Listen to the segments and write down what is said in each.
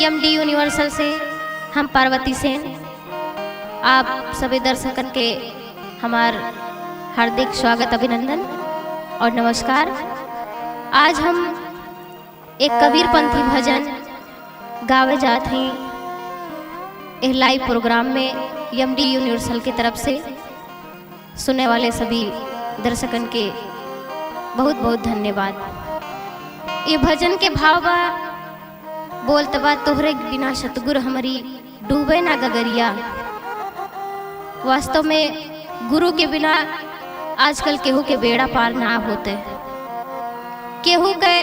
MD universal से हम पार्वती सेन आप सभी दर्शकन के हमार हार्दिक स्वागत अभिनंदन और नमस्कार। आज हम एक कबीरपंथी भजन गावे जाते हैं इस लाइव प्रोग्राम में एमडी यूनिवर्सल की तरफ से। सुनने वाले सभी दर्शकन के बहुत बहुत धन्यवाद। ये भजन के भाव बा बोलत बा तोहरे बिना सतगुरु हमारी डूबे ना गगरिया। वास्तव में गुरु के बिना आजकल केहू के बेड़ा पार ना होते। केहू के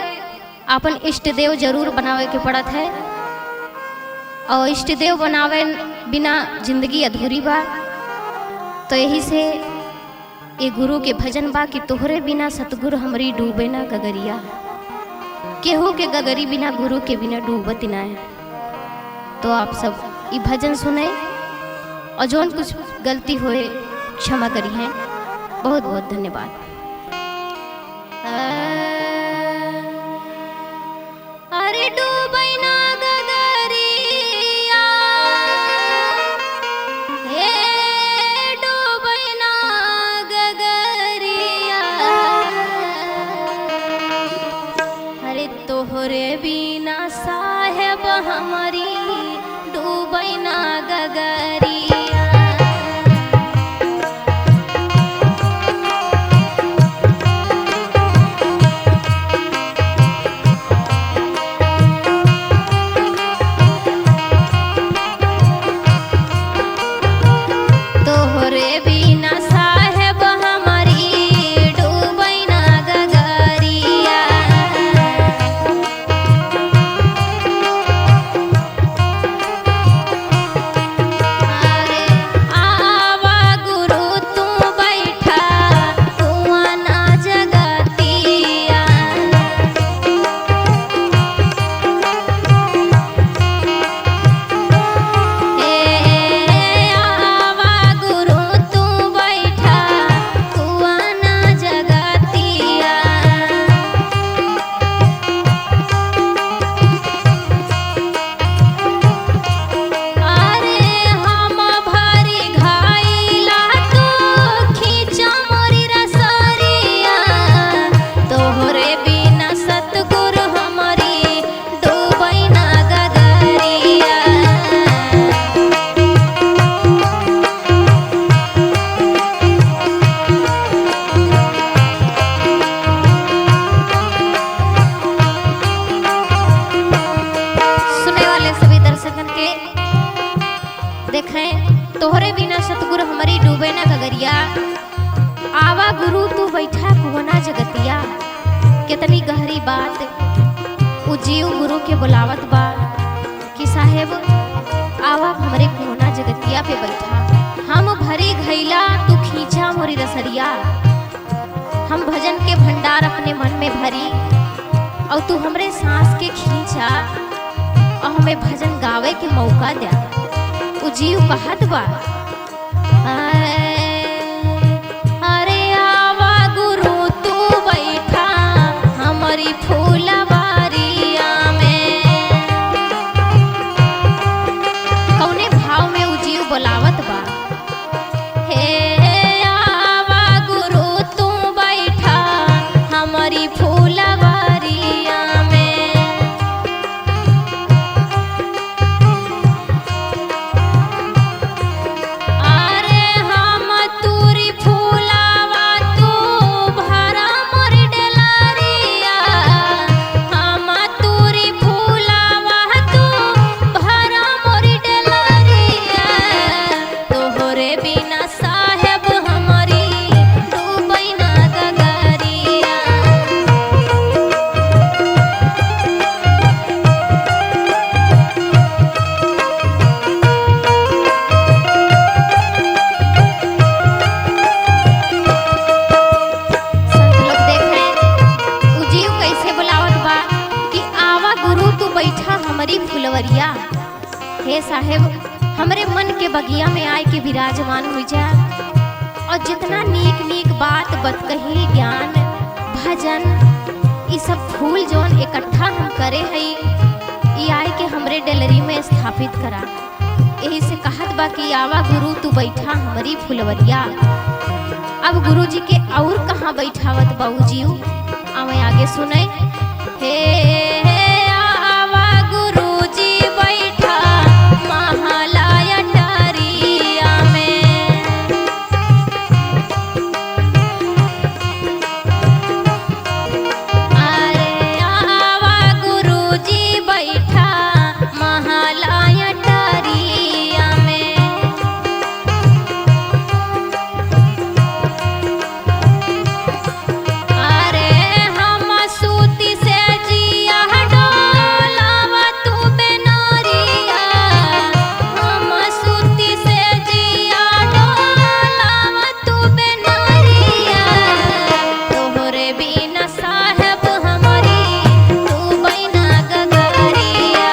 अपन इष्ट देव जरूर बनावे के पड़त है और इष्ट देव बनावे बिना जिंदगी अधूरी बा। तो यही से ये गुरु के भजन बा कि तोहरे बिना सतगुरु हमारी डूबे ना गगरिया। केहू के गगरी बिना गुरु के बिना डूबत ना है। तो आप सब ये भजन सुने और जोन कुछ गलती होए क्षमा करी है। बहुत बहुत धन्यवाद। अरे डूबै ना गगरिया, हे डूबै ना गगरिया। अरे तोहरे बिना साहेब हमारी डूबै ना गगरिया। देखें तोहरे बिना सतगुरु हमारी डूबे ना गगरिया। आवा गुरु तू बैठा कुवना जगतिया। कितनी गहरी बात उ जीव गुरु के बुलावत बा कि साहेब आवा हमारे कुवना जगतिया पे बैठा। हम भरी घैला तू खींचा मोरी रसरिया। हम भजन के भंडार अपने मन में भरी और तू हमरे सांस के खींचा और हमें भजन गावे के मौका दिया। जीव कहत बा अरे आवा गुरु तू बैठा हमारी फूलवारिया में। कौने भाव में उ जीव बोलावत बा हे आवा गुरु तू बैठा हमारी फूलवारिया में। फुलवरिया हे साहेब हमरे मन के बगिया में आए के विराजमान हो जा और जितना नीक नीक बात बतकही ज्ञान भजन ये सब फूल जोन इकट्ठा हम करे हई ये आए के हमरे डलरी में स्थापित करा। यही से कहत बा कि आवा गुरु तू बैठा हमारी फुलवरिया। अब गुरु जी के और कहाँ बैठावत बाबूजी, आवे आगे सुने। हे आवा गुरु जी बैठा महालया टारिया में। अरे आवा गुरु जी बैठा महालया टारिया में। अरे हम सूती से जिया डोलावा तू बेनारिया। हम सूती से जिया डोलावा तू बेनारिया। तोहरे बिना साहेब हमारी तू बैना गगरिया।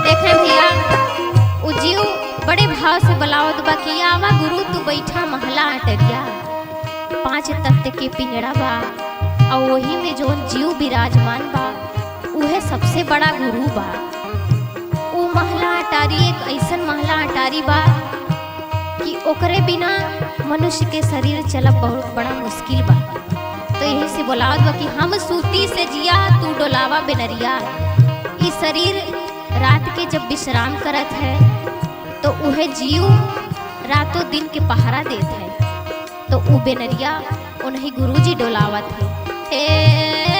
देखे भैया उ जीव बड़े भाव से बलावत बा कि आवा गुरु तू बैठा महला अटरिया। 5 तत्व के पिंजड़ा बा और वही में जोन जीव विराजमान बा उहे सबसे बड़ा गुरु बा। उ महला अटारी एक ऐसन महला अटारी बा कि ओकरे बिना मनुष्य के शरीर चलब बहुत बड़ा मुश्किल बा। तो यही से बोलावत बा कि हम सूती से जिया तू डोलावा बेनरिया। ई शरीर रात के जब विश्राम करत है तो उहे जीव रातों दिन के पहरा देत है। तो उ बेनरिया उन्हीं गुरुजी डोलावत है। हे